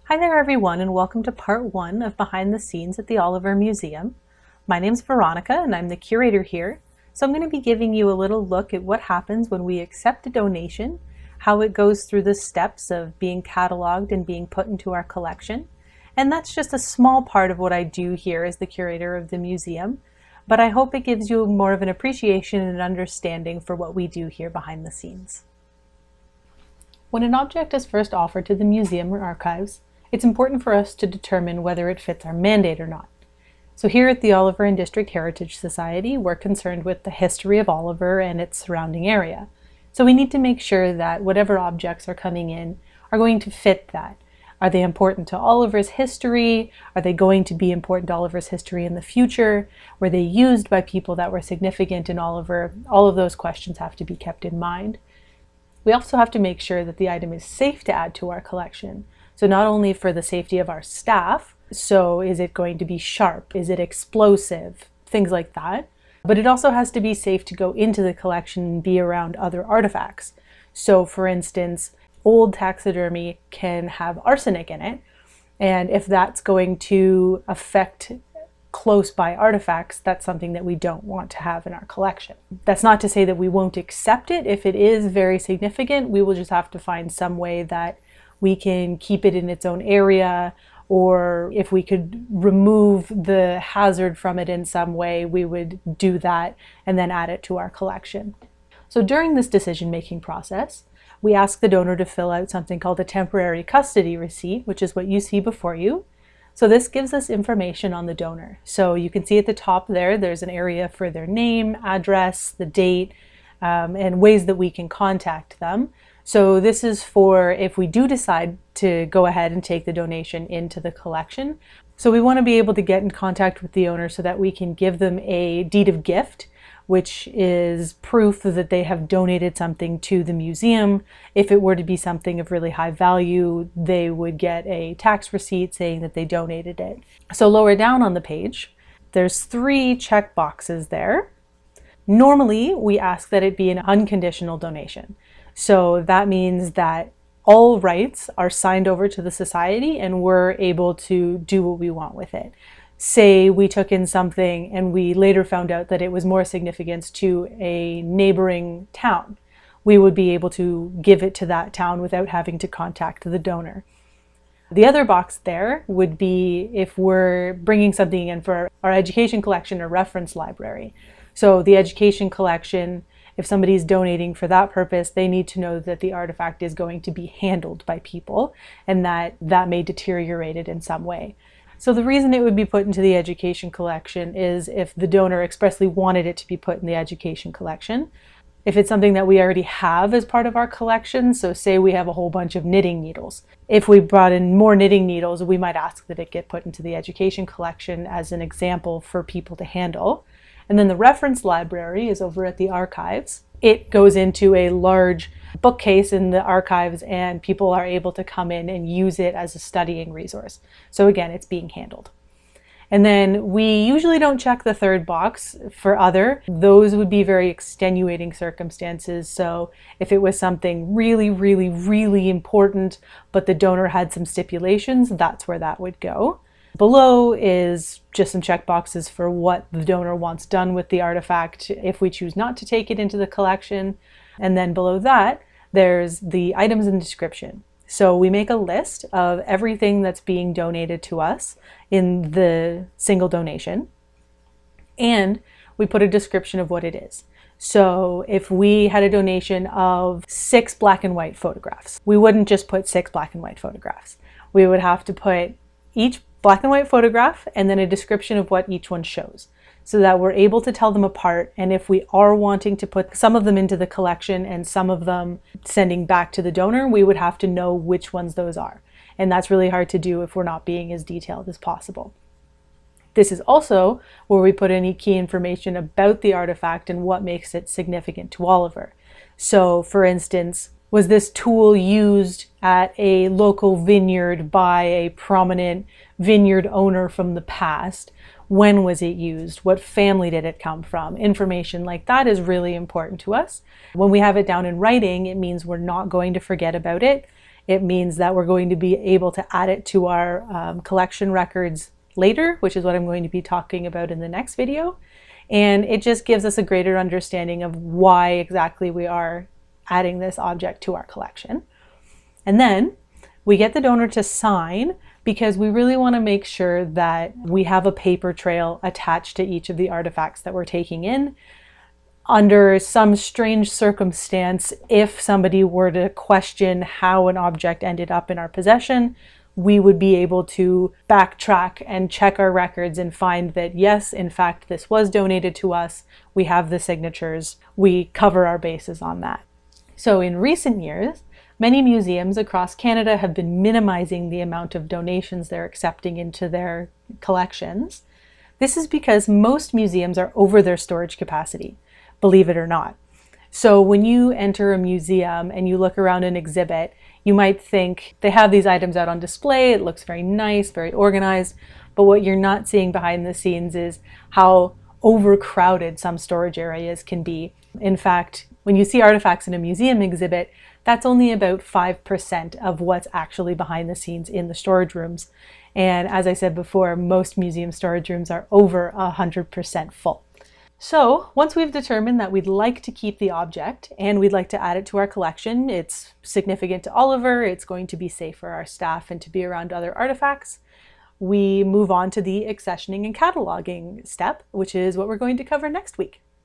Hi there everyone, and welcome to part one of Behind the Scenes at the Oliver Museum. My name's Veronica and I'm the curator here. So I'm going to be giving you a little look at what happens when we accept a donation, how it goes through the steps of being cataloged and being put into our collection. And that's just a small part of what I do here as the curator of the museum, but I hope it gives you more of an appreciation and understanding for what we do here behind the scenes. When an object is first offered to the museum or archives, it's important for us to determine whether it fits our mandate or not. So here at the Oliver and District Heritage Society, we're concerned with the history of Oliver and its surrounding area. So we need to make sure that whatever objects are coming in are going to fit that. Are they important to Oliver's history? Are they going to be important to Oliver's history in the future? Were they used by people that were significant in Oliver? All of those questions have to be kept in mind. We also have to make sure that the item is safe to add to our collection. So not only for the safety of our staff, so is it going to be sharp? Is it explosive? Things like that. But it also has to be safe to go into the collection and be around other artifacts. So for instance, old taxidermy can have arsenic in it. And if that's going to affect close by artifacts, that's something that we don't want to have in our collection. That's not to say that we won't accept it. If it is very significant, we will just have to find some way that we can keep it in its own area, or if we could remove the hazard from it in some way, we would do that and then add it to our collection. So during this decision-making process, we ask the donor to fill out something called a temporary custody receipt, which is what you see before you. So this gives us information on the donor. So you can see at the top there's an area for their name, address, the date, and ways that we can contact them. So this is for if we do decide to go ahead and take the donation into the collection. So we want to be able to get in contact with the owner so that we can give them a deed of gift, which is proof that they have donated something to the museum. If it were to be something of really high value, they would get a tax receipt saying that they donated it. So lower down on the page, there's 3 check boxes there. Normally, we ask that it be an unconditional donation. So that means that all rights are signed over to the society and we're able to do what we want with it. Say we took in something and we later found out that it was more significant to a neighboring town. We would be able to give it to that town without having to contact the donor. The other box there would be if we're bringing something in for our education collection or reference library. So the education collection, if somebody's donating for that purpose, they need to know that the artifact is going to be handled by people and that may deteriorate it in some way. So the reason it would be put into the education collection is if the donor expressly wanted it to be put in the education collection. If it's something that we already have as part of our collection, so say we have a whole bunch of knitting needles. If we brought in more knitting needles, we might ask that it get put into the education collection as an example for people to handle. And then the reference library is over at the archives. It goes into a large bookcase in the archives and people are able to come in and use it as a studying resource. So again, it's being handled. And then we usually don't check the third box for other. Those would be very extenuating circumstances. So if it was something really, really, really important, but the donor had some stipulations, that's where that would go. Below is just some check boxes for what the donor wants done with the artifact if we choose not to take it into the collection. And then below that, there's the items and description. So we make a list of everything that's being donated to us in the single donation, and we put a description of what it is. So if we had a donation of 6 black and white photographs, we wouldn't just put 6 black and white photographs. We would have to put each black and white photograph and then a description of what each one shows so that we're able to tell them apart. And if we are wanting to put some of them into the collection and some of them sending back to the donor, we would have to know which ones those are. And that's really hard to do if we're not being as detailed as possible. This is also where we put any key information about the artifact and what makes it significant to Oliver. So for instance, was this tool used at a local vineyard by a prominent vineyard owner from the past? When was it used? What family did it come from? Information like that is really important to us. When we have it down in writing, it means we're not going to forget about it. It means that we're going to be able to add it to our collection records later, which is what I'm going to be talking about in the next video. And it just gives us a greater understanding of why exactly we are adding this object to our collection. And then we get the donor to sign, because we really want to make sure that we have a paper trail attached to each of the artifacts that we're taking in. Under some strange circumstance, if somebody were to question how an object ended up in our possession, we would be able to backtrack and check our records and find that, yes, in fact, this was donated to us. We have the signatures. We cover our bases on that. So in recent years, many museums across Canada have been minimizing the amount of donations they're accepting into their collections. This is because most museums are over their storage capacity, believe it or not. So when you enter a museum and you look around an exhibit, you might think they have these items out on display, it looks very nice, very organized, but what you're not seeing behind the scenes is how overcrowded some storage areas can be. In fact, when you see artifacts in a museum exhibit, that's only about 5% of what's actually behind the scenes in the storage rooms. And as I said before, most museum storage rooms are over 100% full. So once we've determined that we'd like to keep the object and we'd like to add it to our collection, it's significant to Oliver, it's going to be safe for our staff and to be around other artifacts, we move on to the accessioning and cataloging step, which is what we're going to cover next week.